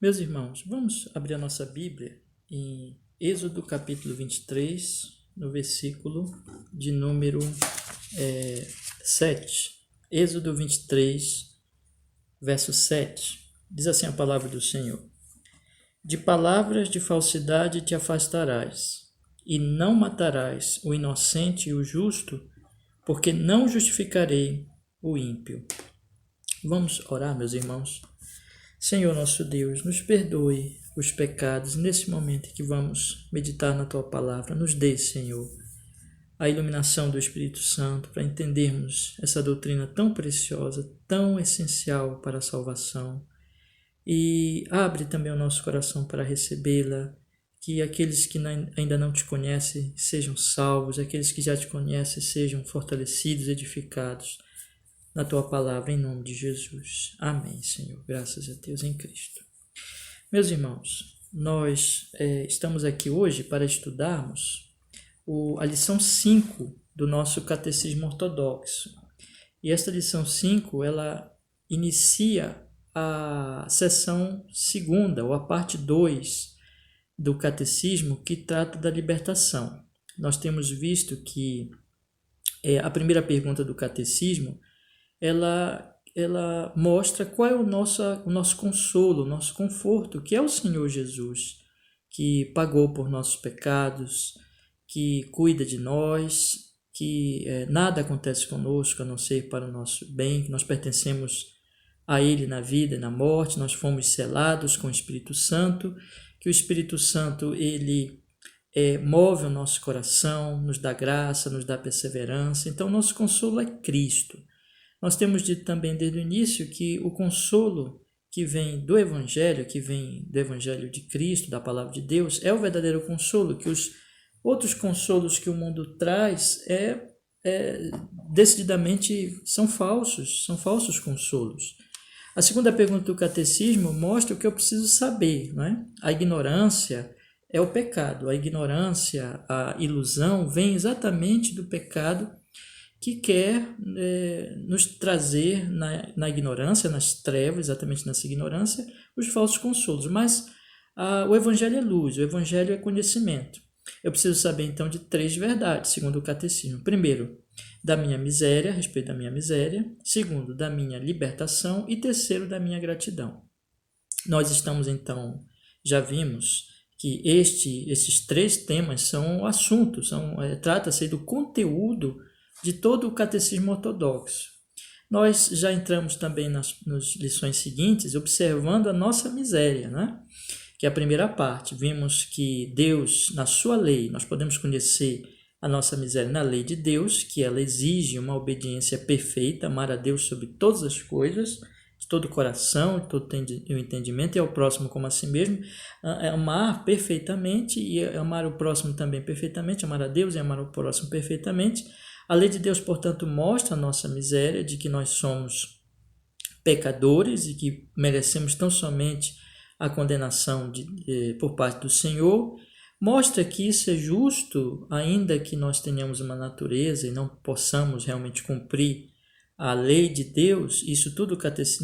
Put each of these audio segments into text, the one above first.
Meus irmãos, vamos abrir a nossa Bíblia em Êxodo capítulo 23, no versículo de número 7. Êxodo 23, verso 7. Diz assim a palavra do Senhor: De palavras de falsidade te afastarás, e não matarás o inocente e o justo, porque não justificarei o ímpio. Vamos orar, meus irmãos. Senhor nosso Deus, nos perdoe os pecados nesse momento em que vamos meditar na Tua Palavra. Nos dê, Senhor, a iluminação do Espírito Santo para entendermos essa doutrina tão preciosa, tão essencial para a salvação. E abre também o nosso coração para recebê-la, que aqueles que ainda não Te conhecem sejam salvos, aqueles que já Te conhecem sejam fortalecidos, edificados na Tua Palavra, em nome de Jesus. Amém, Senhor. Graças a Deus em Cristo. Meus irmãos, nós estamos aqui hoje para estudarmos a lição 5 do nosso Catecismo Ortodoxo. E esta lição 5, ela inicia a seção segunda, ou a parte 2 do Catecismo, que trata da libertação. Nós temos visto que a primeira pergunta do Catecismo ela mostra qual é o nosso consolo, o nosso conforto, que é o Senhor Jesus, que pagou por nossos pecados, que cuida de nós, que nada acontece conosco a não ser para o nosso bem, que nós pertencemos a Ele na vida e na morte, nós fomos selados com o Espírito Santo, que o Espírito Santo ele move o nosso coração, nos dá graça, nos dá perseverança. Então, nosso consolo é Cristo. Nós temos dito também desde o início que o consolo que vem do Evangelho, que vem do Evangelho de Cristo, da Palavra de Deus, é o verdadeiro consolo, que os outros consolos que o mundo traz decididamente são falsos consolos. A segunda pergunta do Catecismo mostra o que eu preciso saber, não é? A ignorância é o pecado, a ignorância, a ilusão vem exatamente do pecado que quer nos trazer na ignorância, nas trevas, exatamente nessa ignorância, os falsos consolos. Mas o Evangelho é luz, o Evangelho é conhecimento. Eu preciso saber, então, de 3 verdades, segundo o Catecismo. Primeiro, da minha miséria, a respeito da minha miséria. Segundo, da minha libertação. E terceiro, da minha gratidão. Nós estamos, então, já vimos que esses 3 temas são o assunto, trata-se do conteúdo de todo o Catecismo Ortodoxo. Nós já entramos também nas lições seguintes observando a nossa miséria, né? Que é a primeira parte. Vimos que Deus, na sua lei, nós podemos conhecer a nossa miséria na lei de Deus, que ela exige uma obediência perfeita, amar a Deus sobre todas as coisas, de todo o coração, de todo o entendimento, e ao próximo como a si mesmo, amar perfeitamente e amar o próximo também perfeitamente, amar a Deus e amar o próximo perfeitamente. A lei de Deus, portanto, mostra a nossa miséria, de que nós somos pecadores e que merecemos tão somente a condenação por parte do Senhor. Mostra que isso é justo, ainda que nós tenhamos uma natureza e não possamos realmente cumprir a lei de Deus. Isso tudo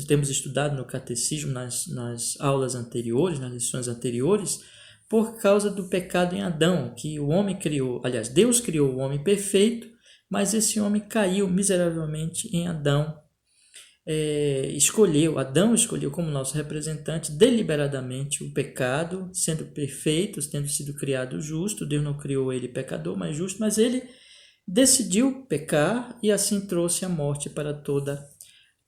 temos estudado no Catecismo nas aulas anteriores, nas lições anteriores, por causa do pecado em Adão, que o homem criou. Aliás, Deus criou o homem perfeito, mas esse homem caiu miseravelmente em Adão. Adão escolheu como nosso representante deliberadamente o pecado, sendo perfeito, tendo sido criado justo. Deus não criou ele pecador, mas justo, mas ele decidiu pecar e assim trouxe a morte para toda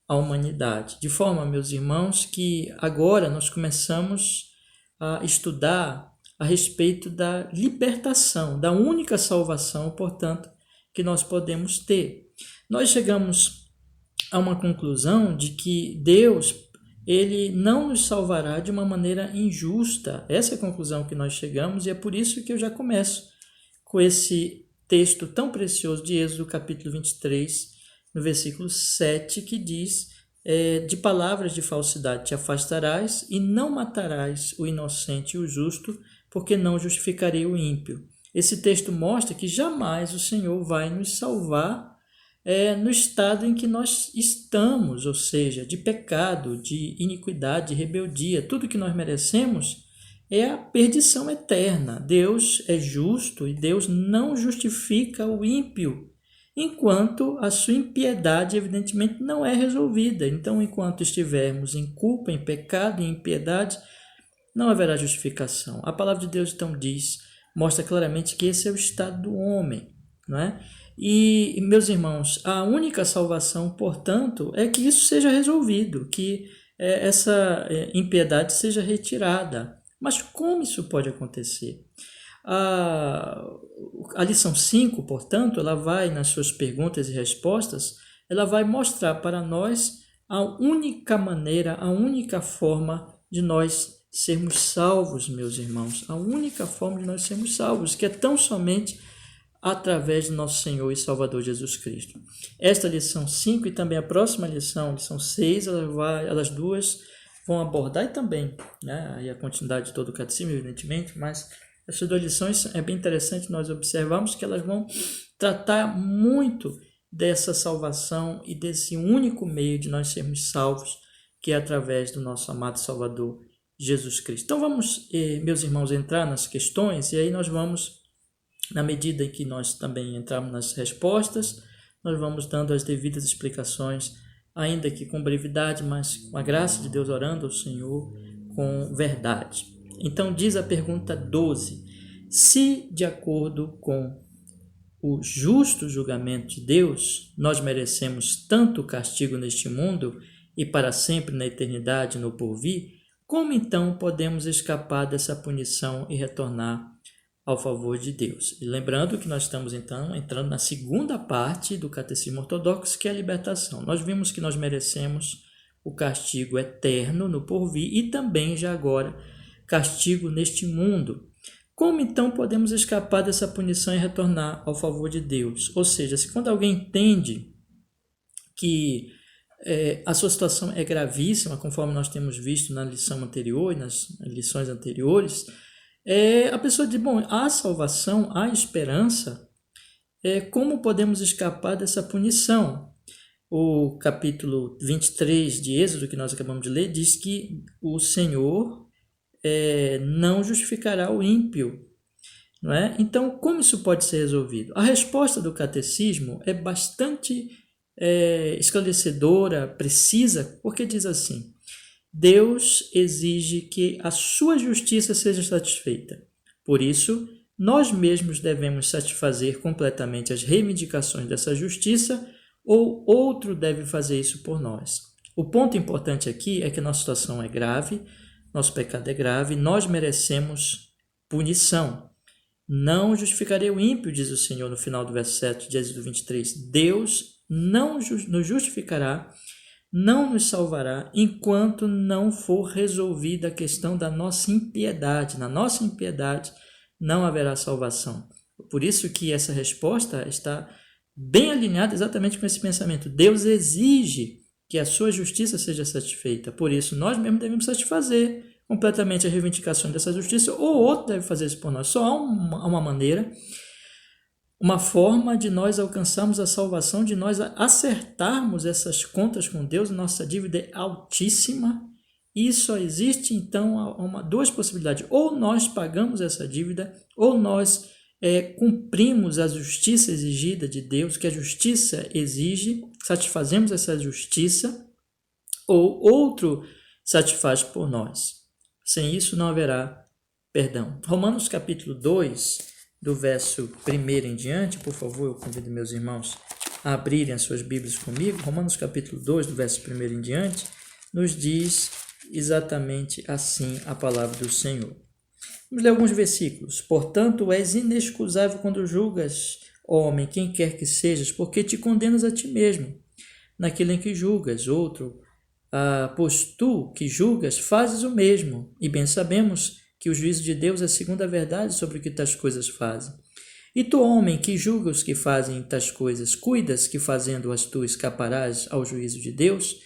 a humanidade. De forma, meus irmãos, que agora nós começamos a estudar a respeito da libertação, da única salvação, portanto, que nós podemos ter. Nós chegamos a uma conclusão de que Deus, ele não nos salvará de uma maneira injusta. Essa é a conclusão que nós chegamos, e é por isso que eu já começo com esse texto tão precioso de Êxodo, capítulo 23, no versículo 7, que diz: de palavras de falsidade te afastarás e não matarás o inocente e o justo, porque não justificarei o ímpio. Esse texto mostra que jamais o Senhor vai nos salvar no estado em que nós estamos, ou seja, de pecado, de iniquidade, de rebeldia. Tudo que nós merecemos é a perdição eterna. Deus é justo e Deus não justifica o ímpio, enquanto a sua impiedade, evidentemente, não é resolvida. Então, enquanto estivermos em culpa, em pecado e em impiedade, não haverá justificação. A palavra de Deus, então, mostra claramente que esse é o estado do homem, não é? E, meus irmãos, a única salvação, portanto, é que isso seja resolvido, que essa impiedade seja retirada. Mas como isso pode acontecer? A lição 5, portanto, ela vai, nas suas perguntas e respostas, ela vai mostrar para nós a única maneira, a única forma de nós sermos salvos, meus irmãos. A única forma de nós sermos salvos, que é tão somente através do nosso Senhor e Salvador Jesus Cristo. Esta lição 5 e também a próxima lição 6, elas duas vão abordar, e também, né, aí a continuidade de todo o catecismo, evidentemente, mas essas duas lições é bem interessante nós observarmos que elas vão tratar muito dessa salvação e desse único meio de nós sermos salvos, que é através do nosso amado Salvador Jesus Cristo. Então vamos, meus irmãos, entrar nas questões, e aí nós vamos, na medida em que nós também entramos nas respostas, nós vamos dando as devidas explicações, ainda que com brevidade, mas com a graça de Deus, orando ao Senhor com verdade. Então diz a pergunta 12: se de acordo com o justo julgamento de Deus, nós merecemos tanto castigo neste mundo e para sempre na eternidade no porvir, como então podemos escapar dessa punição e retornar ao favor de Deus? E lembrando que nós estamos então entrando na segunda parte do Catecismo Ortodoxo, que é a libertação. Nós vimos que nós merecemos o castigo eterno no porvir e também já agora castigo neste mundo. Como então podemos escapar dessa punição e retornar ao favor de Deus? Ou seja, se quando alguém entende que a sua situação é gravíssima, conforme nós temos visto na lição anterior e nas lições anteriores, a pessoa diz, bom, há salvação, há esperança, como podemos escapar dessa punição? O capítulo 23 de Êxodo, que nós acabamos de ler, diz que o Senhor não justificará o ímpio, não é? Então, como isso pode ser resolvido? A resposta do catecismo é bastante esclarecedora, precisa, porque diz assim: Deus exige que a sua justiça seja satisfeita. Por isso, nós mesmos devemos satisfazer completamente as reivindicações dessa justiça, ou outro deve fazer isso por nós. O ponto importante aqui é que a nossa situação é grave, nosso pecado é grave, nós merecemos punição. Não justificarei o ímpio, diz o Senhor no final do verso 7 de Êxodo 23. Deus não nos justificará, não nos salvará, enquanto não for resolvida a questão da nossa impiedade. Na nossa impiedade não haverá salvação. Por isso que essa resposta está bem alinhada exatamente com esse pensamento. Deus exige que a sua justiça seja satisfeita. Por isso, nós mesmos devemos satisfazer completamente a reivindicação dessa justiça, ou outro deve fazer isso por nós. Só há uma maneira, uma forma de nós alcançarmos a salvação, de nós acertarmos essas contas com Deus. Nossa dívida é altíssima e só existe, então, duas possibilidades. Ou nós pagamos essa dívida, ou nós cumprimos a justiça exigida de Deus, que a justiça exige, satisfazemos essa justiça, ou outro satisfaz por nós. Sem isso não haverá perdão. Romanos capítulo 2, do verso 1 em diante, por favor, eu convido meus irmãos a abrirem as suas Bíblias comigo. Romanos capítulo 2, do verso 1 em diante, nos diz exatamente assim a palavra do Senhor. Vamos ler alguns versículos. Portanto, és inexcusável quando julgas, homem, quem quer que sejas, porque te condenas a ti mesmo, naquilo em que julgas outro. Pois tu, que julgas, fazes o mesmo, e bem sabemos que o juízo de Deus é segundo a verdade sobre o que tais coisas fazem. E tu, homem, que julga os que fazem tais coisas, cuidas que fazendo-as tu escaparás ao juízo de Deus?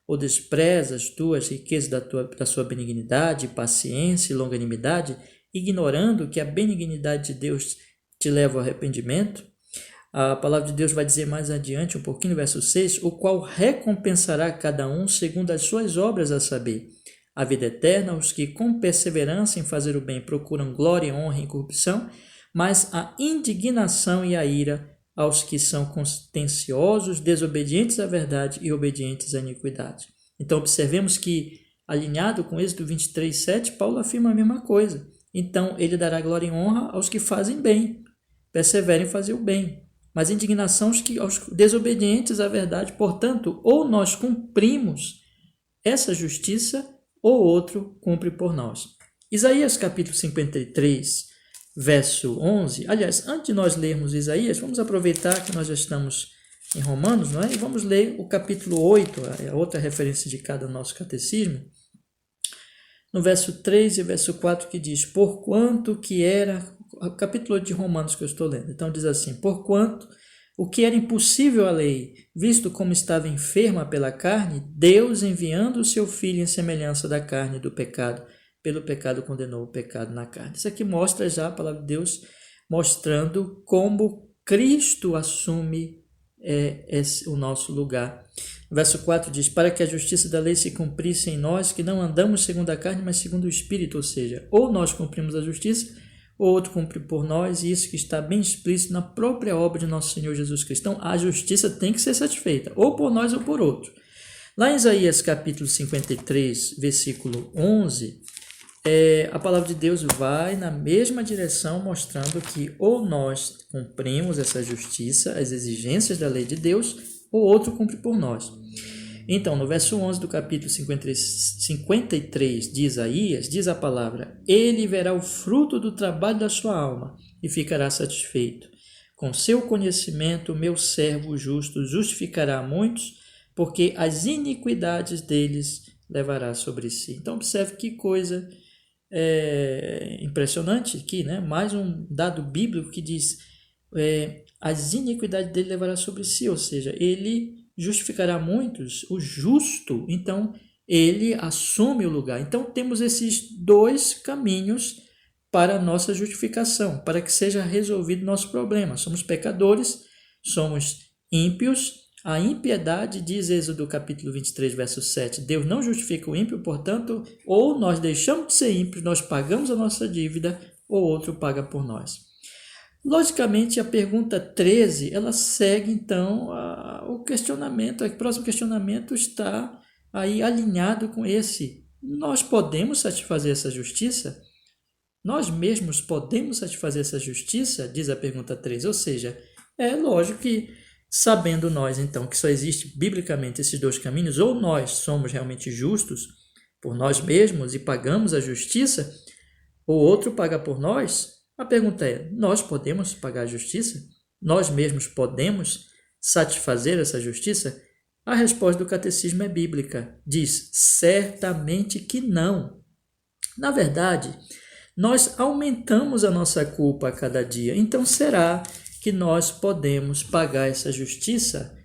Ou desprezas tu as riquezas da sua benignidade, paciência e longanimidade, ignorando que a benignidade de Deus te leva ao arrependimento? A palavra de Deus vai dizer mais adiante, um pouquinho, no verso 6, o qual recompensará cada um segundo as suas obras, a saber, a vida eterna, os que com perseverança em fazer o bem procuram glória, honra e incorrupção, mas a indignação e a ira aos que são contenciosos, desobedientes à verdade e obedientes à iniquidade. Então, observemos que, alinhado com Êxodo 23, 7, Paulo afirma a mesma coisa. Então, ele dará glória e honra aos que fazem bem, perseverem em fazer o bem, mas indignação aos desobedientes à verdade. Portanto, ou nós cumprimos essa justiça, ou outro cumpre por nós. Isaías capítulo 53, verso 11. Aliás, antes de nós lermos Isaías, vamos aproveitar que nós já estamos em Romanos, não é? E vamos ler o capítulo 8, a outra referência de cada nosso catecismo, no verso 3 e verso 4, que diz, porquanto que era, o capítulo de Romanos que eu estou lendo, então diz assim, porquanto o que era impossível à lei, visto como estava enferma pela carne, Deus enviando o seu Filho em semelhança da carne do pecado, pelo pecado condenou o pecado na carne. Isso aqui mostra já a palavra de Deus, mostrando como Cristo assume o nosso lugar. O verso 4 diz, para que a justiça da lei se cumprisse em nós, que não andamos segundo a carne, mas segundo o Espírito, ou seja, ou nós cumprimos a justiça, ou outro cumpre por nós, e isso que está bem explícito na própria obra de nosso Senhor Jesus Cristo. Então, a justiça tem que ser satisfeita, ou por nós ou por outro. Lá em Isaías capítulo 53, versículo 11, a palavra de Deus vai na mesma direção, mostrando que ou nós cumprimos essa justiça, as exigências da lei de Deus, ou outro cumpre por nós. Então, no verso 11 do capítulo 53 de Isaías, diz a palavra, ele verá o fruto do trabalho da sua alma e ficará satisfeito. Com seu conhecimento, o meu servo justo justificará a muitos, porque as iniquidades deles levará sobre si. Então, observe que coisa impressionante aqui, né? Mais um dado bíblico que diz, as iniquidades dele levará sobre si, ou seja, ele justificará muitos, o justo, então ele assume o lugar. Então temos esses dois caminhos para a nossa justificação, para que seja resolvido nosso problema. Somos pecadores, somos ímpios, a impiedade, diz Êxodo capítulo 23, verso 7, Deus não justifica o ímpio, portanto, ou nós deixamos de ser ímpios, nós pagamos a nossa dívida, ou outro paga por nós. Logicamente, a pergunta 13, ela segue, então, o questionamento. O próximo questionamento está aí alinhado com esse. Nós podemos satisfazer essa justiça? Nós mesmos podemos satisfazer essa justiça? Diz a pergunta 13. Ou seja, é lógico que, sabendo nós, então, que só existe biblicamente esses dois caminhos, ou nós somos realmente justos por nós mesmos e pagamos a justiça, ou outro paga por nós. A pergunta é, nós podemos pagar a justiça? Nós mesmos podemos satisfazer essa justiça? A resposta do catecismo é bíblica. Diz, certamente que não. Na verdade, nós aumentamos a nossa culpa a cada dia. Então, será que nós podemos pagar essa justiça?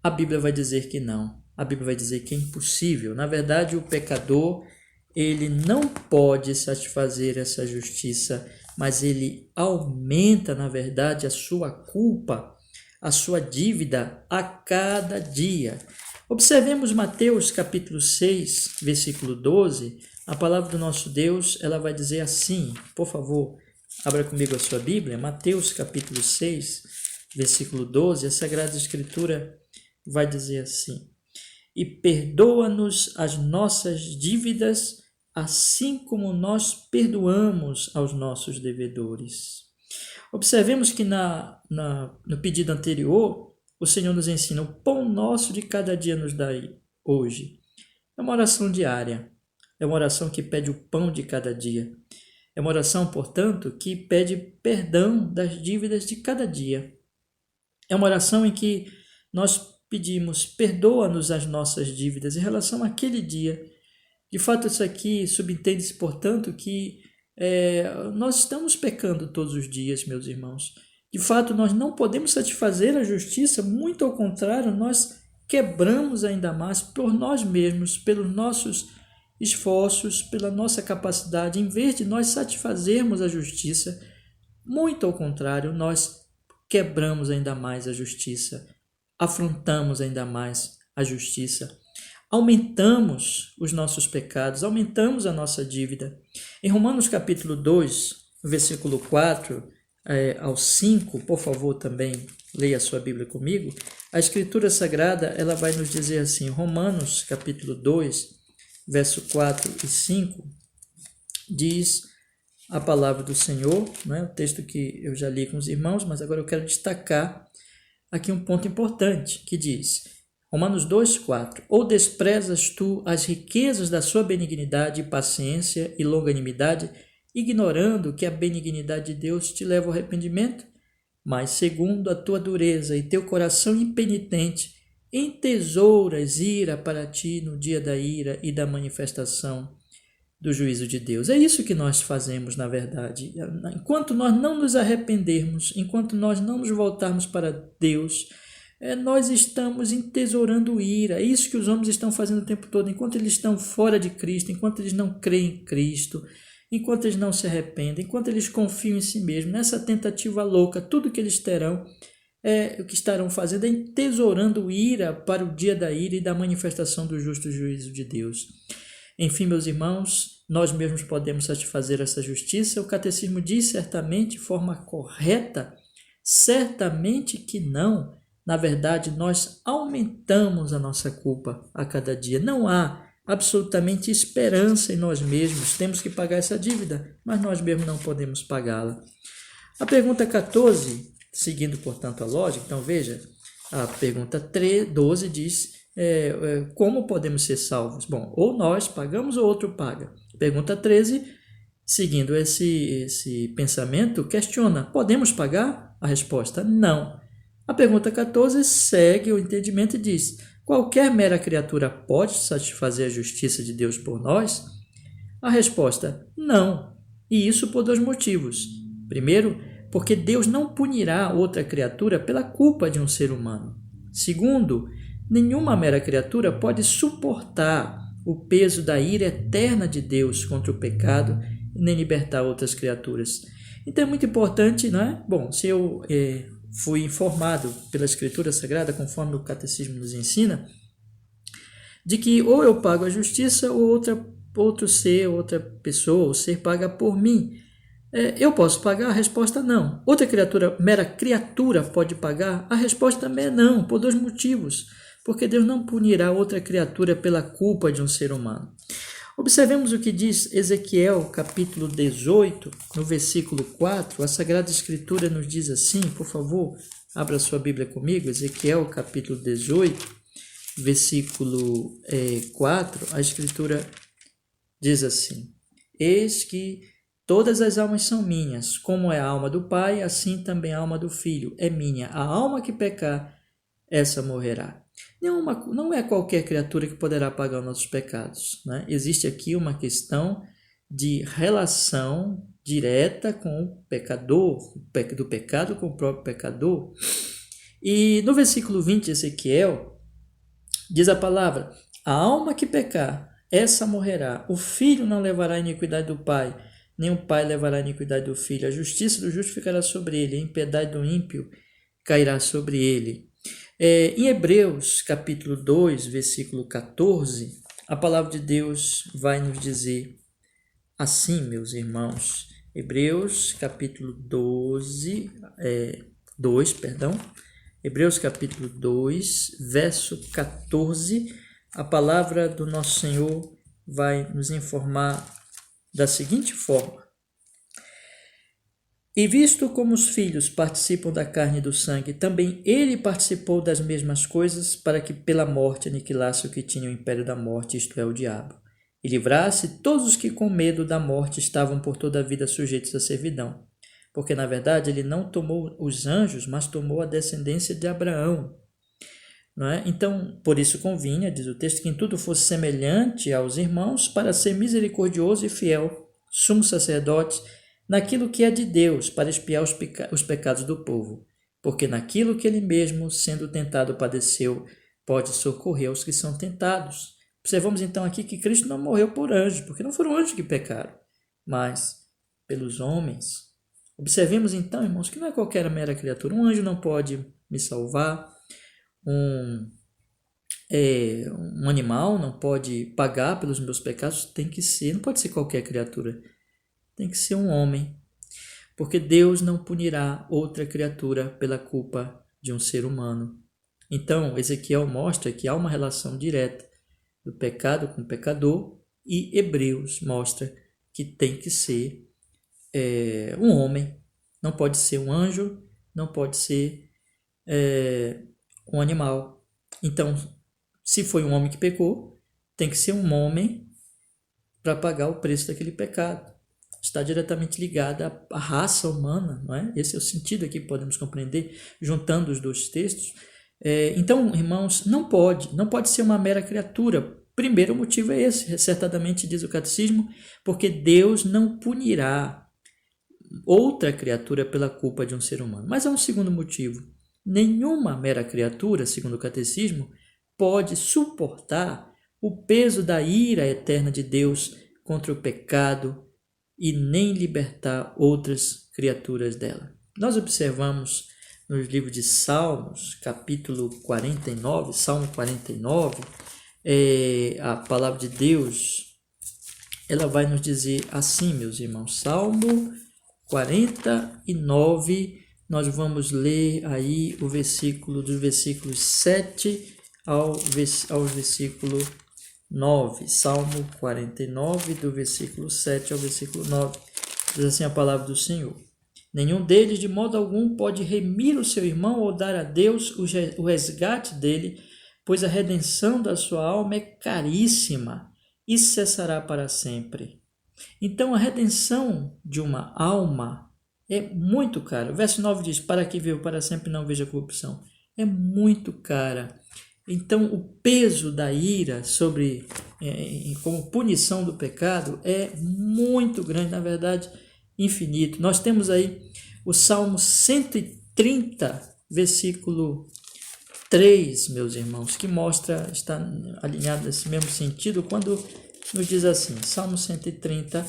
A Bíblia vai dizer que não. A Bíblia vai dizer que é impossível. Na verdade, o pecador, ele não pode satisfazer essa justiça, mas ele aumenta, na verdade, a sua culpa, a sua dívida a cada dia. Observemos Mateus capítulo 6, versículo 12. A palavra do nosso Deus, ela vai dizer assim, por favor, abra comigo a sua Bíblia, Mateus capítulo 6, versículo 12, a Sagrada Escritura vai dizer assim, e perdoa-nos as nossas dívidas, assim como nós perdoamos aos nossos devedores. Observemos que no pedido anterior, o Senhor nos ensina, o pão nosso de cada dia nos dai hoje. É uma oração diária, é uma oração que pede o pão de cada dia. É uma oração, portanto, que pede perdão das dívidas de cada dia. É uma oração em que nós pedimos, perdoa-nos as nossas dívidas em relação àquele dia. De fato, isso aqui subentende-se, portanto, que nós estamos pecando todos os dias, meus irmãos. De fato, nós não podemos satisfazer a justiça, muito ao contrário, nós quebramos ainda mais por nós mesmos, pelos nossos esforços, pela nossa capacidade. Em vez de nós satisfazermos a justiça, muito ao contrário, nós quebramos ainda mais a justiça, afrontamos ainda mais a justiça, aumentamos os nossos pecados, aumentamos a nossa dívida. Em Romanos capítulo 2, versículo 4 ao 5, por favor, também leia a sua Bíblia comigo. A Escritura Sagrada, ela vai nos dizer assim, Romanos capítulo 2, verso 4 e 5, diz a palavra do Senhor, né? O texto que eu já li com os irmãos, mas agora eu quero destacar aqui um ponto importante, que diz, Romanos 2, 4, ou desprezas tu as riquezas da sua benignidade, paciência e longanimidade, ignorando que a benignidade de Deus te leva ao arrependimento? Mas segundo a tua dureza e teu coração impenitente, entesouras ira para ti no dia da ira e da manifestação do juízo de Deus. É isso que nós fazemos, na verdade. Enquanto nós não nos arrependermos, enquanto nós não nos voltarmos para Deus, nós estamos entesourando ira. É isso que os homens estão fazendo o tempo todo. Enquanto eles estão fora de Cristo, enquanto eles não creem em Cristo, enquanto eles não se arrependem, enquanto eles confiam em si mesmos, nessa tentativa louca, tudo que eles terão, o que estarão fazendo é entesourando ira para o dia da ira e da manifestação do justo juízo de Deus. Enfim, meus irmãos, nós mesmos podemos satisfazer essa justiça. O catecismo diz certamente, de forma correta, certamente que não. Na verdade, nós aumentamos a nossa culpa a cada dia. Não há absolutamente esperança em nós mesmos. Temos que pagar essa dívida, mas nós mesmos não podemos pagá-la. A pergunta 14, seguindo, portanto, a lógica, então veja, a pergunta 12 diz... como podemos ser salvos? Bom, ou nós pagamos ou outro paga. Pergunta 13, seguindo esse pensamento, questiona, podemos pagar? A resposta, não. A pergunta 14 segue o entendimento e diz, qualquer mera criatura pode satisfazer a justiça de Deus por nós? A resposta, não. E isso por dois motivos. Primeiro, porque Deus não punirá outra criatura pela culpa de um ser humano. Segundo, nenhuma mera criatura pode suportar o peso da ira eterna de Deus contra o pecado e nem libertar outras criaturas. Então é muito importante, não é? Bom, se eu fui informado pela Escritura Sagrada, conforme o Catecismo nos ensina, de que ou eu pago a justiça ou outro ser, outra pessoa, ou ser paga por mim. Eu posso pagar? A resposta não. Outra mera criatura pode pagar? A resposta também é não, por dois motivos. Porque Deus não punirá outra criatura pela culpa de um ser humano. Observemos o que diz Ezequiel, capítulo 18, no versículo 4. A Sagrada Escritura nos diz assim, por favor, abra sua Bíblia comigo, Ezequiel, capítulo 18, versículo 4. A Escritura diz assim, eis que todas as almas são minhas, como é a alma do Pai, assim também a alma do Filho é minha. A alma que pecar, essa morrerá. Não é qualquer criatura que poderá pagar os nossos pecados, né? Existe aqui uma questão de relação direta com o pecador, do pecado com o próprio pecador. E no versículo 20 de Ezequiel, diz a palavra, a alma que pecar, essa morrerá. O filho não levará a iniquidade do pai, nem o pai levará a iniquidade do filho. A justiça do justo ficará sobre ele, a impiedade do ímpio cairá sobre ele. Em Hebreus, capítulo 2, versículo 14, a palavra de Deus vai nos dizer assim, meus irmãos. Hebreus, capítulo 2, Hebreus, capítulo 2, verso 14, a palavra do nosso Senhor vai nos informar da seguinte forma. E visto como os filhos participam da carne e do sangue, também ele participou das mesmas coisas, para que pela morte aniquilasse o que tinha o império da morte, isto é, o diabo, e livrasse todos os que com medo da morte estavam por toda a vida sujeitos à servidão. Porque, na verdade, ele não tomou os anjos, mas tomou a descendência de Abraão. Não é? Então, por isso convinha, diz o texto, que em tudo fosse semelhante aos irmãos, para ser misericordioso e fiel, sumo sacerdote, naquilo que é de Deus, para expiar os pecados do povo, porque naquilo que ele mesmo, sendo tentado, padeceu, pode socorrer aos que são tentados. Observamos então aqui que Cristo não morreu por anjos, porque não foram anjos que pecaram, mas pelos homens. Observemos então, irmãos, que não é qualquer mera criatura. Um anjo não pode me salvar, um animal não pode pagar pelos meus pecados, não pode ser qualquer criatura, tem que ser um homem, porque Deus não punirá outra criatura pela culpa de um ser humano. Então, Ezequiel mostra que há uma relação direta do pecado com o pecador, e Hebreus mostra que tem que ser um homem, não pode ser um anjo, não pode ser um animal. Então, se foi um homem que pecou, tem que ser um homem para pagar o preço daquele pecado. Está diretamente ligada à raça humana, não é? Esse é o sentido aqui que podemos compreender, juntando os dois textos. Então, irmãos, não pode ser uma mera criatura. Primeiro motivo é esse, acertadamente diz o catecismo, porque Deus não punirá outra criatura pela culpa de um ser humano. Mas há um segundo motivo. Nenhuma mera criatura, segundo o catecismo, pode suportar o peso da ira eterna de Deus contra o pecado e nem libertar outras criaturas dela. Nós observamos no livro de Salmos, capítulo 49, Salmo 49, a palavra de Deus, ela vai nos dizer assim, meus irmãos, Salmo 49, nós vamos ler aí o versículo, dos versículos 7 ao versículo 9, Salmo 49, do versículo 7 ao versículo 9, diz assim a palavra do Senhor: nenhum deles de modo algum pode remir o seu irmão ou dar a Deus o resgate dele, pois a redenção da sua alma é caríssima e cessará para sempre. Então a redenção de uma alma é muito cara. O verso 9 diz: para que viva para sempre não veja corrupção. É muito cara. Então, o peso da ira como punição do pecado é muito grande, na verdade, infinito. Nós temos aí o Salmo 130, versículo 3, meus irmãos, que está alinhado nesse mesmo sentido, quando nos diz assim, Salmo 130,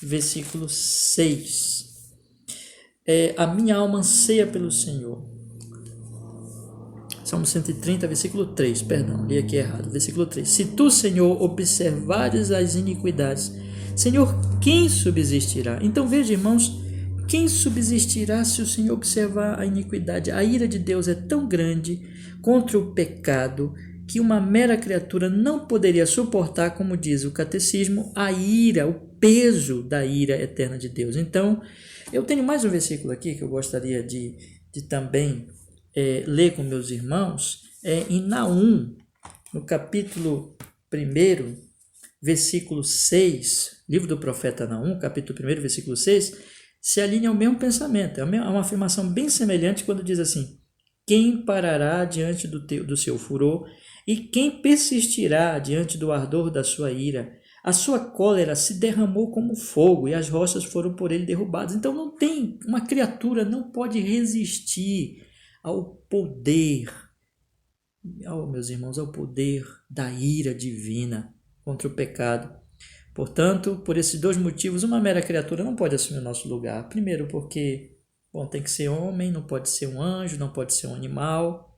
versículo 6. A minha alma anseia pelo Senhor. Salmo 130, versículo 3, perdão, li aqui errado, versículo 3. Se tu, Senhor, observares as iniquidades, Senhor, quem subsistirá? Então veja, irmãos, quem subsistirá se o Senhor observar a iniquidade? A ira de Deus é tão grande contra o pecado que uma mera criatura não poderia suportar, como diz o catecismo, a ira, o peso da ira eterna de Deus. Então, eu tenho mais um versículo aqui que eu gostaria de também ler com meus irmãos, em Naum, no capítulo 1, versículo 6, livro do profeta Naum, capítulo 1, versículo 6, se alinha ao mesmo pensamento. É uma afirmação bem semelhante quando diz assim: quem parará diante do seu furor e quem persistirá diante do ardor da sua ira? A sua cólera se derramou como fogo e as rochas foram por ele derrubadas. Então uma criatura não pode resistir ao poder, meus irmãos, ao poder da ira divina contra o pecado. Portanto, por esses dois motivos, uma mera criatura não pode assumir o nosso lugar. Primeiro, porque tem que ser homem, não pode ser um anjo, não pode ser um animal.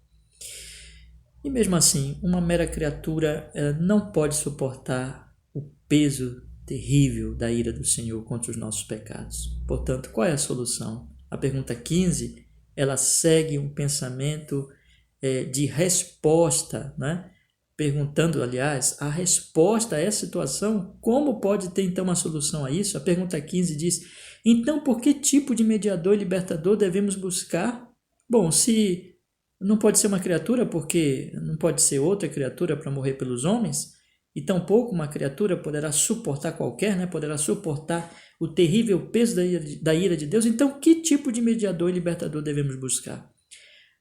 E mesmo assim, uma mera criatura não pode suportar o peso terrível da ira do Senhor contra os nossos pecados. Portanto, qual é a solução? A pergunta 15, ela segue um pensamento de resposta, né? Perguntando, aliás, a resposta a essa situação, como pode ter então uma solução a isso? A pergunta 15 diz: então por que tipo de mediador e libertador devemos buscar? Bom, se não pode ser uma criatura, porque não pode ser outra criatura para morrer pelos homens, e tampouco uma criatura poderá suportar poderá suportar o terrível peso da ira de Deus, então que tipo de mediador e libertador devemos buscar?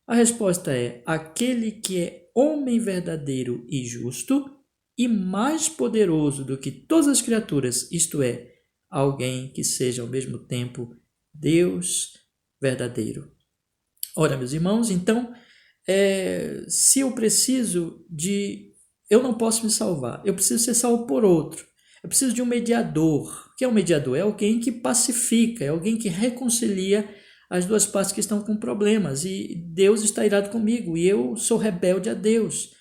A resposta é aquele que é homem verdadeiro e justo e mais poderoso do que todas as criaturas, isto é, alguém que seja ao mesmo tempo Deus verdadeiro. Ora, meus irmãos, então, se eu não posso me salvar, eu preciso ser salvo por outro. Eu preciso de um mediador. O que é um mediador? É alguém que pacifica, é alguém que reconcilia as duas partes que estão com problemas. E Deus está irado comigo e eu sou rebelde a Deus.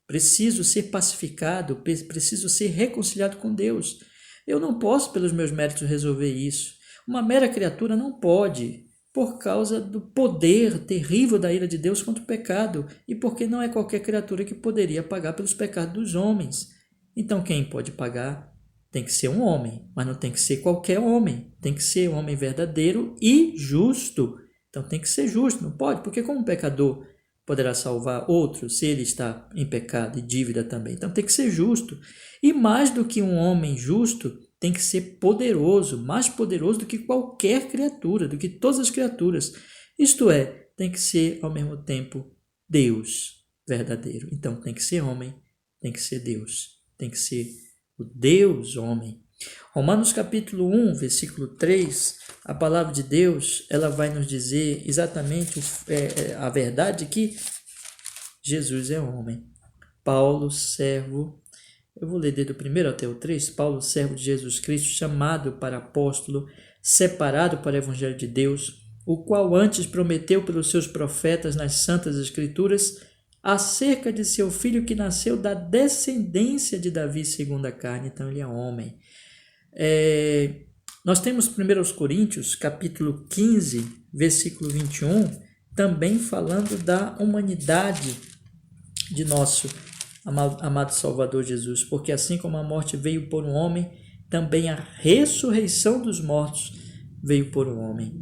Preciso ser pacificado, preciso ser reconciliado com Deus. Eu não posso, pelos meus méritos, resolver isso. Uma mera criatura não pode, por causa do poder terrível da ira de Deus contra o pecado, e porque não é qualquer criatura que poderia pagar pelos pecados dos homens. Então, quem pode pagar tem que ser um homem, mas não tem que ser qualquer homem. Tem que ser um homem verdadeiro e justo. Então, tem que ser justo, não pode, porque como um pecador poderá salvar outro se ele está em pecado e dívida também. Então, tem que ser justo. E mais do que um homem justo, tem que ser poderoso, mais poderoso do que qualquer criatura, do que todas as criaturas. Isto é, tem que ser ao mesmo tempo Deus verdadeiro. Então tem que ser homem, tem que ser Deus, tem que ser o Deus homem. Romanos capítulo 1, versículo 3, a palavra de Deus, ela vai nos dizer exatamente a verdade que Jesus é homem. Paulo, servo, eu vou ler desde o 1 até o 3, Paulo, servo de Jesus Cristo, chamado para apóstolo, separado para o evangelho de Deus, o qual antes prometeu pelos seus profetas nas santas escrituras, acerca de seu filho que nasceu da descendência de Davi segundo a carne. Então ele é homem. Nós temos 1 Coríntios, capítulo 15, versículo 21, também falando da humanidade de nosso amado Salvador Jesus, porque assim como a morte veio por um homem, também a ressurreição dos mortos veio por um homem.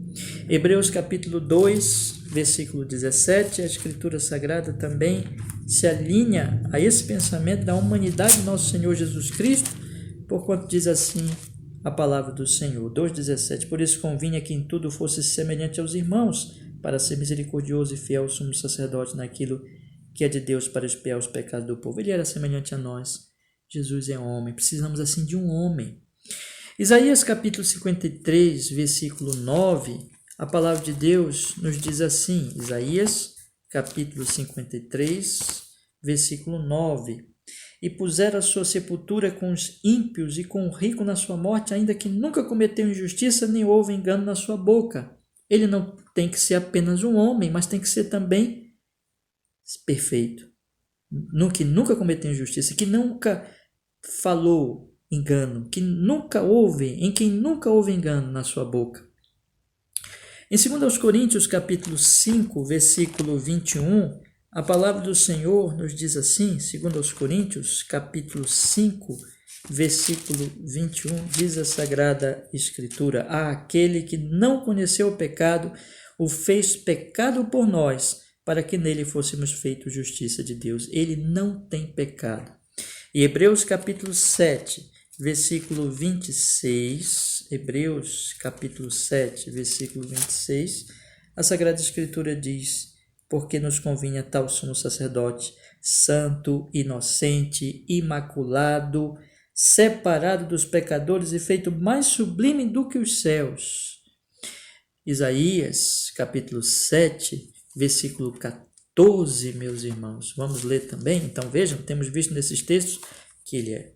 Hebreus capítulo 2, versículo 17, a Escritura Sagrada também se alinha a esse pensamento da humanidade de nosso Senhor Jesus Cristo, porquanto diz assim a palavra do Senhor, 2,17, por isso convinha que em tudo fosse semelhante aos irmãos, para ser misericordioso e fiel ao sumo sacerdote naquilo que é de Deus para expiar os pecados do povo. Ele era semelhante a nós. Jesus é homem. Precisamos assim de um homem. Isaías capítulo 53, versículo 9, a palavra de Deus nos diz assim, Isaías capítulo 53, versículo 9, e puseram a sua sepultura com os ímpios e com o rico na sua morte, ainda que nunca cometeu injustiça, nem houve engano na sua boca. Ele não tem que ser apenas um homem, mas tem que ser também perfeito, que nunca cometeu injustiça, que nunca falou engano, em quem nunca houve engano na sua boca. Em 2 Coríntios capítulo 5, versículo 21, a palavra do Senhor nos diz assim, 2 Coríntios capítulo 5, versículo 21, diz a Sagrada Escritura, aquele que não conheceu o pecado, o fez pecado por nós, para que nele fôssemos feitos justiça de Deus. Ele não tem pecado. E Hebreus capítulo 7, versículo 26, Hebreus capítulo 7, versículo 26, a Sagrada Escritura diz, porque nos convinha tal sumo sacerdote, santo, inocente, imaculado, separado dos pecadores e feito mais sublime do que os céus. Isaías capítulo 7, versículo 14, meus irmãos. Vamos ler também? Então vejam, temos visto nesses textos que ele é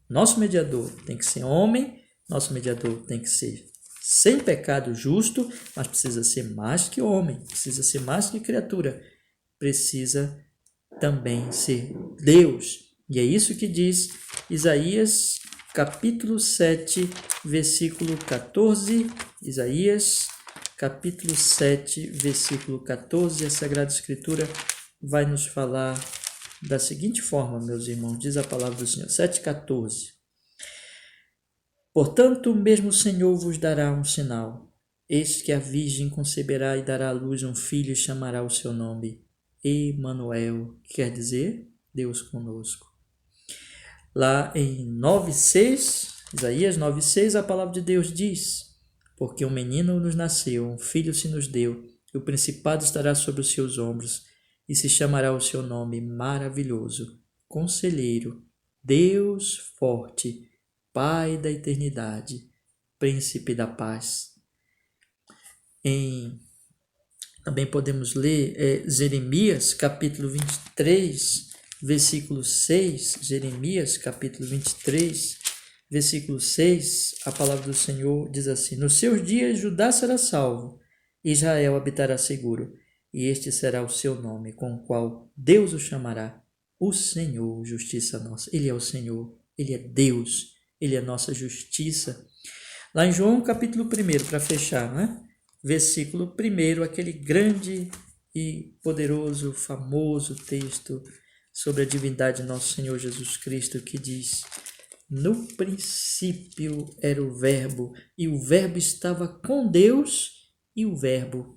nosso mediador, tem que ser homem, nosso mediador tem que ser sem pecado, justo, mas precisa ser mais que homem, precisa ser mais que criatura, precisa também ser Deus. E é isso que diz Isaías capítulo 7, versículo 14, Isaías capítulo 7, versículo 14, a Sagrada Escritura vai nos falar da seguinte forma, meus irmãos, diz a palavra do Senhor, 7,14. Portanto, mesmo o Senhor vos dará um sinal. Eis que a Virgem conceberá e dará à luz um filho e chamará o seu nome Emanuel, que quer dizer Deus conosco. Lá em 9,6, Isaías 9,6, a palavra de Deus diz, porque um menino nos nasceu, um filho se nos deu, e o principado estará sobre os seus ombros, e se chamará o seu nome maravilhoso, Conselheiro, Deus forte, Pai da eternidade, Príncipe da paz. Também podemos ler Jeremias capítulo 23, versículo 6, Jeremias capítulo 23, Versículo 6, a palavra do Senhor diz assim: Nos seus dias Judá será salvo, Israel habitará seguro, e este será o seu nome, com o qual Deus o chamará, o Senhor, justiça nossa. Ele é o Senhor, Ele é Deus, Ele é nossa justiça. Lá em João capítulo 1, para fechar, né? Versículo 1, aquele grande e poderoso, famoso texto sobre a divindade de nosso Senhor Jesus Cristo, que diz: No princípio era o Verbo, e o Verbo estava com Deus, e o Verbo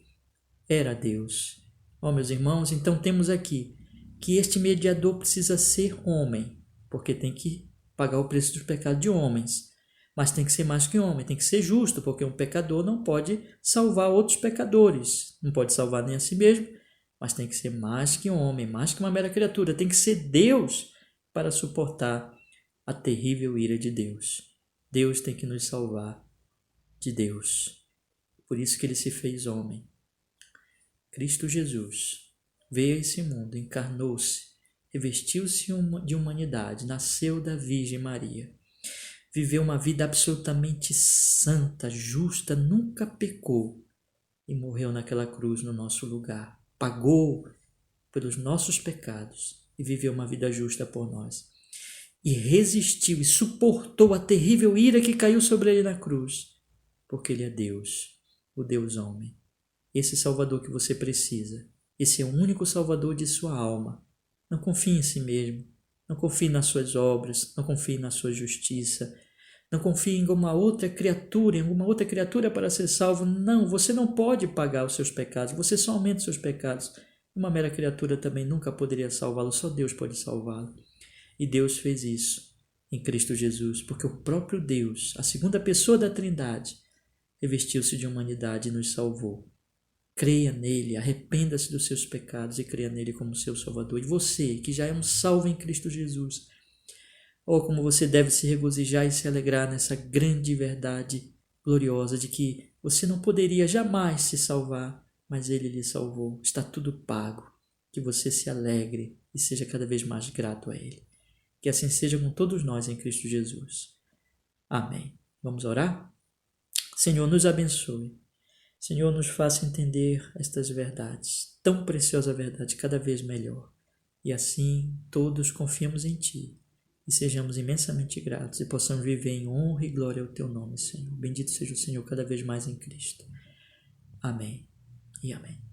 era Deus. Meus irmãos, então temos aqui que este mediador precisa ser homem, porque tem que pagar o preço dos pecados de homens. Mas tem que ser mais que homem, tem que ser justo, porque um pecador não pode salvar outros pecadores, não pode salvar nem a si mesmo, mas tem que ser mais que homem, mais que uma mera criatura, tem que ser Deus para suportar a terrível ira de Deus. Deus tem que nos salvar de Deus. Por isso que ele se fez homem. Cristo Jesus veio a esse mundo, encarnou-se, revestiu-se de humanidade, nasceu da Virgem Maria. Viveu uma vida absolutamente santa, justa, nunca pecou e morreu naquela cruz no nosso lugar. Pagou pelos nossos pecados e viveu uma vida justa por nós. E resistiu e suportou a terrível ira que caiu sobre ele na cruz, porque ele é Deus, o Deus homem. Esse Salvador que você precisa, esse é o único Salvador de sua alma. Não confie em si mesmo, não confie nas suas obras, não confie na sua justiça, não confie em alguma outra criatura para ser salvo. Não, você não pode pagar os seus pecados, você só aumenta os seus pecados. Uma mera criatura também nunca poderia salvá-lo, só Deus pode salvá-lo. E Deus fez isso em Cristo Jesus, porque o próprio Deus, a segunda pessoa da Trindade, revestiu-se de humanidade e nos salvou. Creia nele, arrependa-se dos seus pecados e creia nele como seu Salvador. E você, que já é um salvo em Cristo Jesus, como você deve se regozijar e se alegrar nessa grande verdade gloriosa de que você não poderia jamais se salvar, mas ele lhe salvou. Está tudo pago. Que você se alegre e seja cada vez mais grato a ele. Que assim seja com todos nós em Cristo Jesus. Amém. Vamos orar? Senhor, nos abençoe. Senhor, nos faça entender estas verdades, tão preciosa verdade, cada vez melhor. E assim todos confiamos em Ti e sejamos imensamente gratos e possamos viver em honra e glória ao Teu nome, Senhor. Bendito seja o Senhor cada vez mais em Cristo. Amém e amém.